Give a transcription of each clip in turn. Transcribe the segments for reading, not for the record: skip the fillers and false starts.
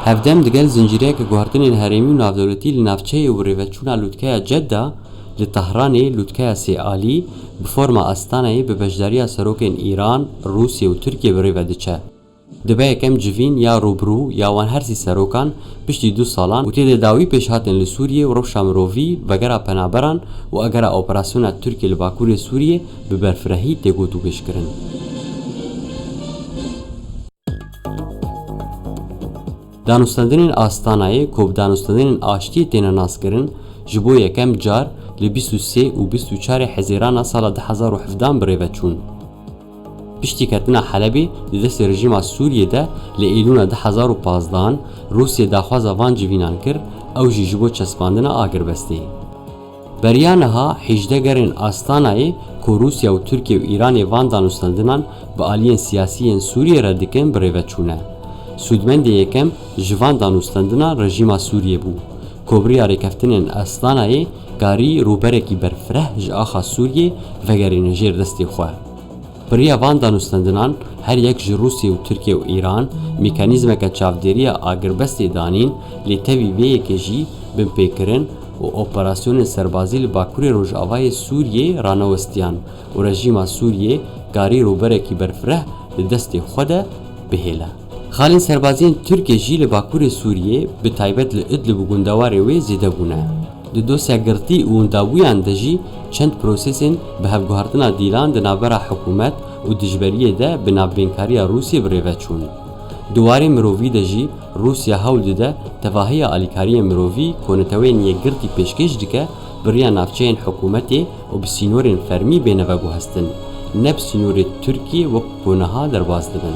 هفدم دگل زنجیره که گوهرتنین هرمی و نافدولتی لنافچه و ریوچونا لوتکه جده لطهران لوتکه سیالی بفرما استانه به بجداری سروکن ایران، روسیه و ترکیه بریو دچه. دبی کم جوین یا روبرو یا وان هرسی سروکان پشتی 2 سالان و تید داوی پیش هاتن لسوریه و روشا مروفی وگرا پنابران و اگرا اپراسیون ترکیه لباکور سوریه به برفرهی تگوتو پیش کرن. دانستندن آستانه کوب دانستندن آشتی تینا ناس کرن جبو یکم جار ل 23 و 24 حزیران سال 2017 بریو چون. پشتی کتنا حلبی دست رژیم سوریه ده لایلون 2015 روسیه داخواز وان جوینان کرد او جبو چسباندن آگر بسته. بریانها 18 گرن آستانه کو روسیه و ترکیه و ایران وان دانستندنان با آلیین سیاسیین سوریه را دکن بریو چونه. سودمند یکم جوان دانستندنا رژیم سوریه بو. کوبریا رکفتنین استانه گاری روبرکی برفره جاخا سوریه وگرین جیر دستی خواه. بریا وان دانستندنان هر یک روسیه و ترکیه و ایران میکانیزم که چافدری آگربستی دانین لیتوی وی کجی بن پیکرن و اپراسیون سربازی لباکوری روجاوای سوریه رانوستیان و رژیم سوریه گاری روبرکی برفره لدستی خوده بهیله. خالین سربازین ترکیه جی لباکور سوریه به تایبت لادلب و گندواری وی زیده بونه. دوسیا گرتی و انداویان دجی چند پروسیسین به هفگوهرتنا دیلان دنابرا حکومت و دجبریه ده بنابینکاری روسیه بریوه چون. دواری مرووی دجی روسیه هول ده تواهی آلیکاری مرووی کنتوین یک گرتی پیشکش دکه بریا نافچین حکومتی و بسینورین فرمی بینوگو هستن. نب سینور ترکیه و پونها درباز دبن.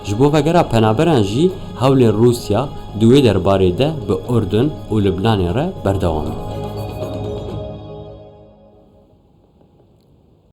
جبو وگرا پنابران جی حول روسیا دوی درباره ده به اردن و لبنان را بردوامه.